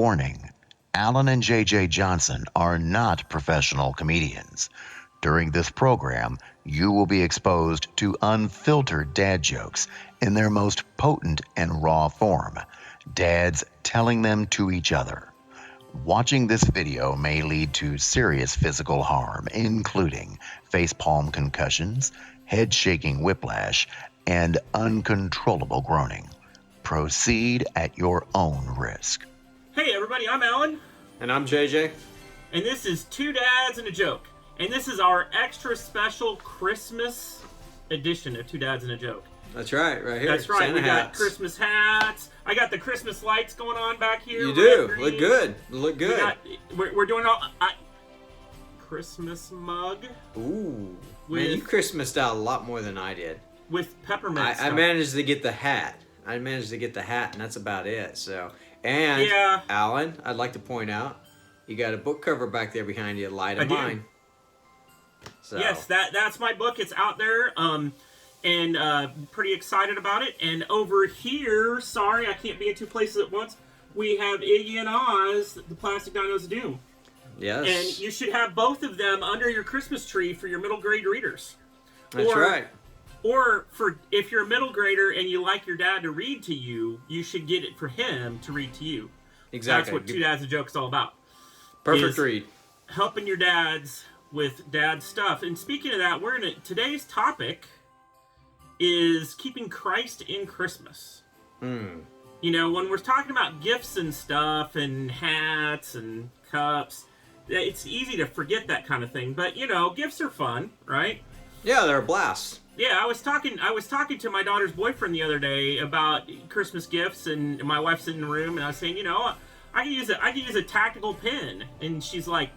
warning, Alan and JJ Johnson are not professional comedians. During this program, you will be exposed to unfiltered dad jokes in their most potent and raw form, dads telling them to each other. Watching this video may lead to serious physical harm, including facepalm concussions, head-shaking whiplash, and uncontrollable groaning. Proceed at your own risk. Hey everybody, I'm Alan. And I'm JJ. And this is Two Dads and a Joke. And this is our extra special Christmas edition of Two Dads and a Joke. That's right here. That's right, Santa we got hats. Christmas hats. I got the Christmas lights going on back here. You do. Red, Look green. good. Look good. We're doing all... Christmas mug. Ooh. Man, you Christmased out a lot more than I did. With peppermint I stuff. managed to get the hat. And that's about it. So, and yeah. Alan, I'd like to point out, you got a book cover back there behind you, Light of Mine. So. Yes, that's my book. It's out there, and pretty excited about it. And over here, sorry, I can't be in two places at once. We have Iggy and Oz, the Plastic Dinos of Doom. Yes. And you should have both of them under your Christmas tree for your middle grade readers. That's right. Or for if you're a middle grader and you like your dad to read to you, you should get it for him to read to you. Exactly. That's what Two Dads and a Joke is all about. Perfect read. Helping your dads with dad stuff. And speaking of that, today's topic is keeping Christ in Christmas. You know, when we're talking about gifts and stuff and hats and cups, it's easy to forget that kind of thing. But, you know, gifts are fun, right? Yeah, they're a blast. Yeah, I was talking to my daughter's boyfriend the other day about Christmas gifts, and my wife's in the room, and I was saying, you know, I could use a tactical pen, and she's like,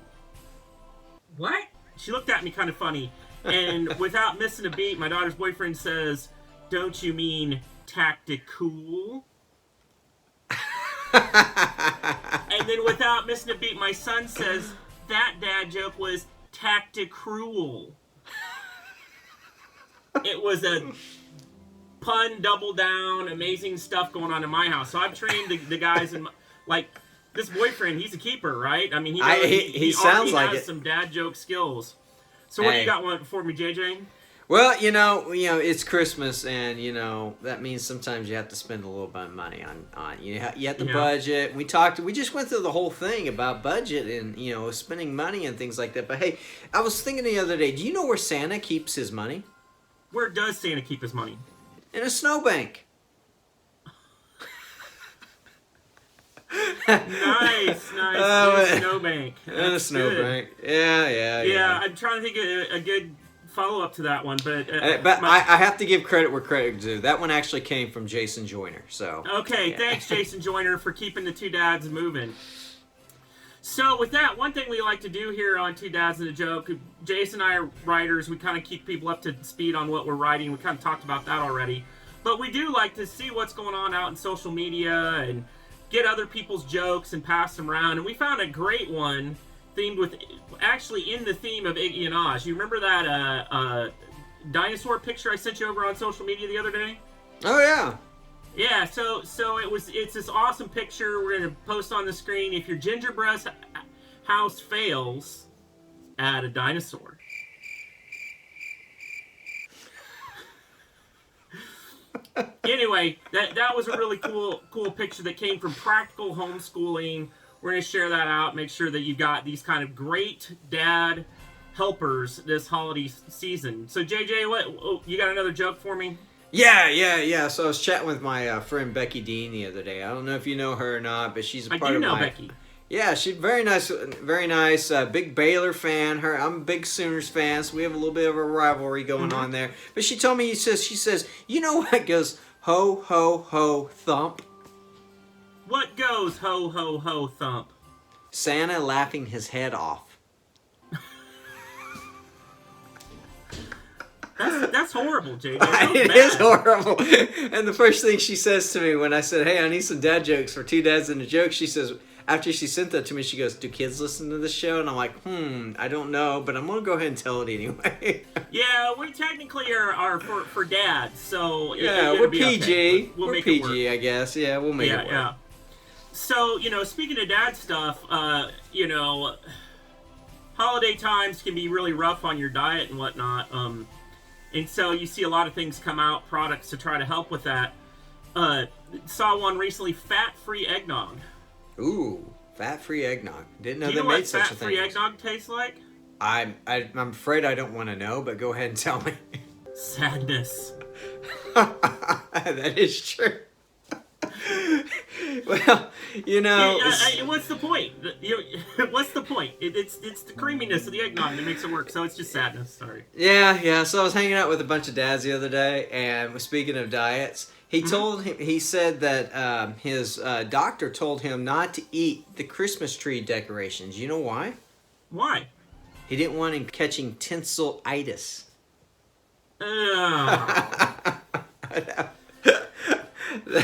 "What?" She looked at me kind of funny, and without missing a beat, my daughter's boyfriend says, "Don't you mean tactical?" And then without missing a beat, my son says, "That dad joke was tacticruel." It was a pun, double down, amazing stuff going on in my house. So I've trained the guys, and like this boyfriend, he's a keeper, right? I mean, he sounds like has it. some dad joke skills. So what do you got one for me, JJ? Well, you know, it's Christmas, and you know that means sometimes you have to spend a little bit of money on you have to budget. We just went through the whole thing about budget and spending money and things like that. But hey, I was thinking the other day, do you know where Santa keeps his money? Where does Santa keep his money? In a snowbank. Nice. In a snowbank. In a snowbank. Yeah. Yeah, I'm trying to think of a good follow-up to that one, but I have to give credit where credit is due. That one actually came from Jason Joyner. So okay, yeah. Thanks, Jason Joyner, for keeping the two dads moving. So with that, one thing we like to do here on Two Dads and a Joke, Jason and I are writers. We kind of keep people up to speed on what we're writing. We kind of talked about that already. But we do like to see what's going on out in social media and get other people's jokes and pass them around. And we found a great one themed with, actually in the theme of Iggy and Oz. You remember that dinosaur picture I sent you over on social media the other day? Oh, yeah. Yeah, so it's this awesome picture we're going to post on the screen. If your gingerbread house fails, add a dinosaur. Anyway, that was a really cool picture that came from Practical Homeschooling. We're going to share that out, make sure that you've got these kind of great dad helpers this holiday season. So, JJ, you got another joke for me? Yeah. So I was chatting with my friend Becky Dean the other day. I don't know if you know her or not, but she's a part of my... I do know Becky. Yeah, she's very nice, big Baylor fan. I'm a big Sooners fan, so we have a little bit of a rivalry going on there. But she told me, she says, you know what goes ho, ho, ho, thump? What goes ho, ho, ho, thump? Santa laughing his head off. That's horrible, JJ. It is horrible. And the first thing she says to me when I said, hey, I need some dad jokes for Two Dads and a Joke, she says, after she sent that to me, she goes, do kids listen to this show? And I'm like, I don't know, but I'm going to go ahead and tell it anyway. Yeah, we technically are for dads, so... Yeah, we're PG. We'll we're make PG, I guess. Yeah, we'll make it work. Yeah. So, speaking of dad stuff, holiday times can be really rough on your diet and whatnot. And so you see a lot of things come out, products to try to help with that. Saw one recently, fat-free eggnog. Ooh, fat-free eggnog. Didn't know Do you they know made what such a thing. fat-free eggnog tastes like? I'm afraid I don't want to know, but go ahead and tell me. Sadness. That is true. Well, what's the point? What's the point? It's the creaminess of the eggnog that makes it work. So it's just sadness. Sorry. Yeah. So I was hanging out with a bunch of dads the other day, and speaking of diets, he said that his doctor told him not to eat the Christmas tree decorations. You know why? Why? He didn't want him catching tinsel-itis. That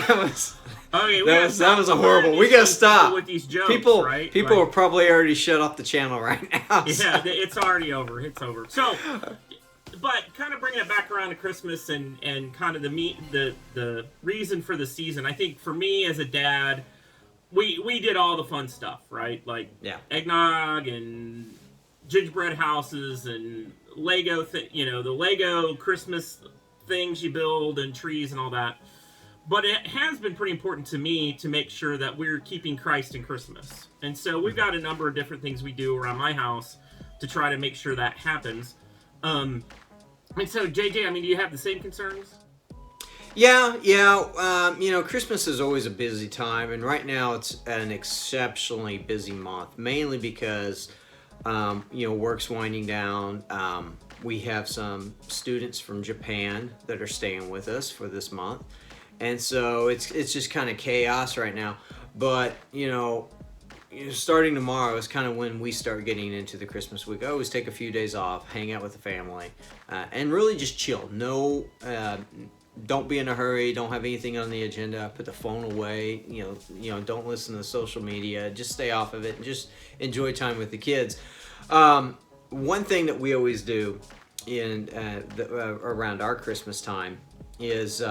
was. Okay, that was a horrible. We gotta stop. With these jokes, people right? are probably already shut off the channel right now. Yeah, it's already over. It's over. So, but kind of bringing it back around to Christmas and kind of the reason for the season. I think for me as a dad, we did all the fun stuff, right? Like eggnog and gingerbread houses and Lego the Lego Christmas things you build and trees and all that. But it has been pretty important to me to make sure that we're keeping Christ in Christmas. And so we've got a number of different things we do around my house to try to make sure that happens. And so, JJ, do you have the same concerns? Yeah. Christmas is always a busy time, and right now it's an exceptionally busy month, mainly because, work's winding down. We have some students from Japan that are staying with us for this month. And so it's just kind of chaos right now. But, starting tomorrow is kind of when we start getting into the Christmas week. I always take a few days off, hang out with the family, and really just chill. No, don't be in a hurry. Don't have anything on the agenda. Put the phone away. Don't listen to social media. Just stay off of it and just enjoy time with the kids. One thing that we always do around our Christmas time is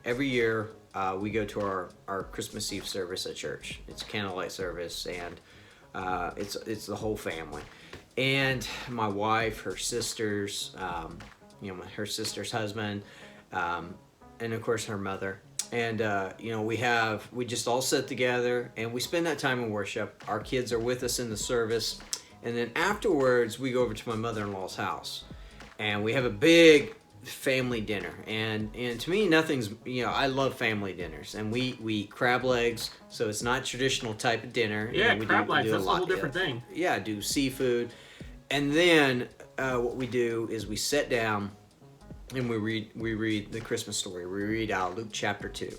every year we go to our Christmas Eve service at church. It's a candlelight service, and it's the whole family. And my wife, her sisters, her sister's husband, and of course her mother. And we just all sit together and we spend that time in worship. Our kids are with us in the service, and then afterwards we go over to my mother-in-law's house, and we have a big family dinner. And to me, nothing's, I love family dinners, and we eat crab legs, so it's not traditional type of dinner. Yeah, we crab legs, that's a whole different thing. Yeah, do seafood. And then what we do is we sit down and we read the Christmas story. We read out Luke chapter 2.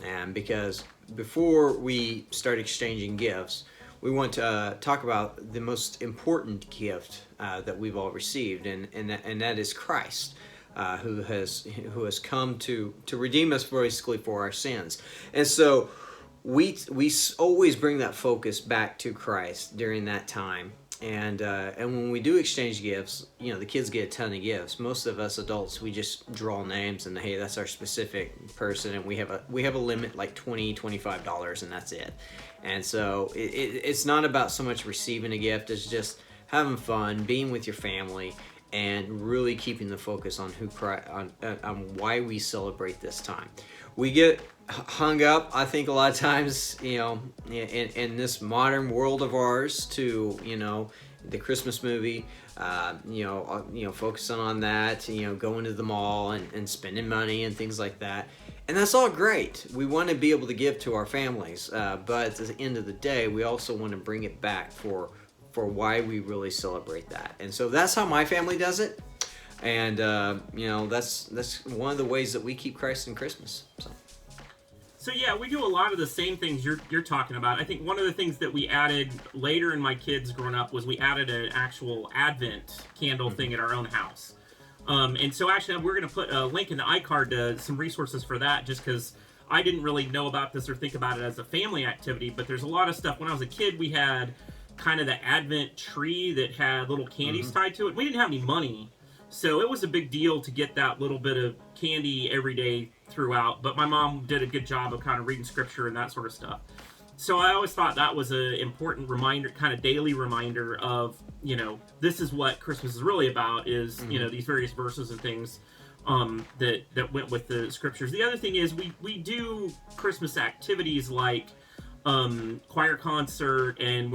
And because before we start exchanging gifts, we want to talk about the most important gift that we've all received, and that is Christ. Who has come to redeem us basically for our sins. And so we always bring that focus back to Christ during that time. And when we do exchange gifts, the kids get a ton of gifts. Most of us adults, we just draw names and hey, that's our specific person, and we have a limit like $20-$25, and that's it. And so it's not about so much receiving a gift, it's just having fun, being with your family, and really keeping the focus on on why we celebrate this time. We get hung up, I think, a lot of times, in this modern world of ours to, the Christmas movie, focusing on that, going to the mall and spending money and things like that. And that's all great. We want to be able to give to our families, but at the end of the day, we also want to bring it back for why we really celebrate that. And so that's how my family does it. And, that's one of the ways that we keep Christ in Christmas. So yeah, we do a lot of the same things you're talking about. I think one of the things that we added later in my kids growing up was we added an actual Advent candle thing at our own house. And so actually we're going to put a link in the iCard to some resources for that, just because I didn't really know about this or think about it as a family activity. But there's a lot of stuff. When I was a kid, we had kind of the Advent tree that had little candies tied to it. We didn't have any money, so it was a big deal to get that little bit of candy every day throughout. But my mom did a good job of kind of reading scripture and that sort of stuff. So I always thought that was an important reminder, kind of daily reminder of, you know, this is what Christmas is really about, is, you know, these various verses and things that went with the scriptures. The other thing is we do Christmas activities like choir concert, and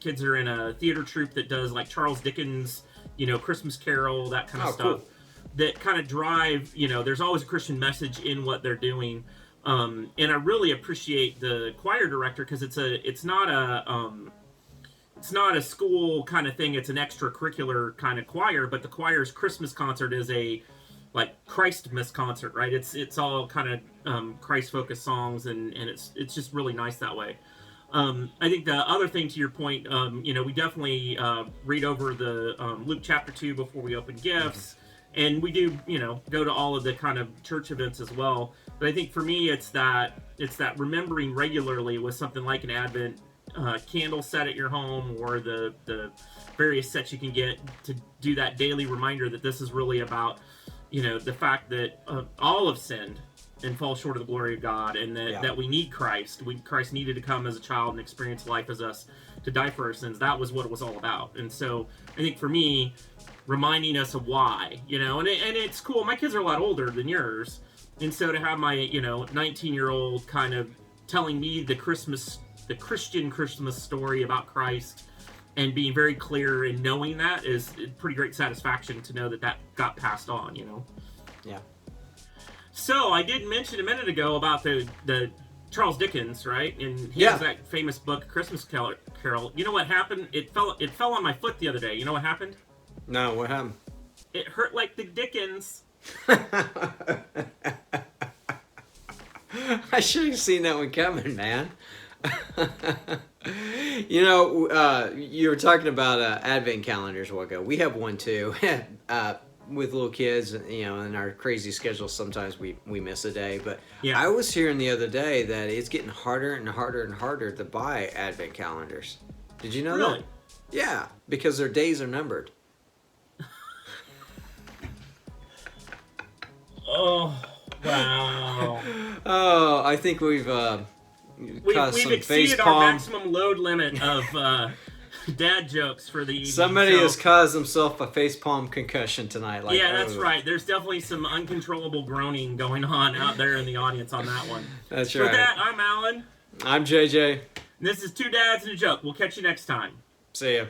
kids are in a theater troupe that does like Charles Dickens, you know, Christmas Carol, that kind of stuff. Cool. That kind of drive, you know, there's always a Christian message in what they're doing. And I really appreciate the choir director, because it's not a school kind of thing. It's an extracurricular kind of choir, but the choir's Christmas concert is a like Christmas concert, right? It's all kind of Christ focused songs, and it's just really nice that way. I think the other thing to your point, you know, we definitely read over the Luke chapter 2 before we open gifts. And we do, you know, go to all of the kind of church events as well. But I think for me, it's that remembering regularly with something like an Advent candle set at your home, or the various sets you can get to do that daily reminder that this is really about, you know, the fact that all have sinned and fall short of the glory of God, and that we need Christ. Christ needed to come as a child and experience life as us to die for our sins. That was what it was all about. And so I think for me, reminding us of why, you know, and it's cool. My kids are a lot older than yours, and so to have my, you know, 19-year-old kind of telling me the Christian Christmas story about Christ, and being very clear in knowing that is pretty great satisfaction to know that got passed on, you know. Yeah. So I did mention a minute ago about the Charles Dickens, right? And he has that famous book, Christmas Carol. You know what happened? It fell on my foot the other day. You know what happened? No, what happened? It hurt like the Dickens. I should have seen that one coming, man. You know, you were talking about advent calendars a while ago. We have one too. With little kids, you know, in our crazy schedule, sometimes we miss a day. But yeah. I was hearing the other day that it's getting harder and harder and harder to buy advent calendars. Did you know that? Yeah, because their days are numbered. Oh, wow. Oh, I think we've exceeded our maximum load limit of dad jokes for the evening. Somebody has caused himself a facepalm concussion tonight. Like, yeah, that's right. There's definitely some uncontrollable groaning going on out there in the audience on that one. That's right. For that, I'm Alan. I'm JJ. And this is Two Dads and a Joke. We'll catch you next time. See ya.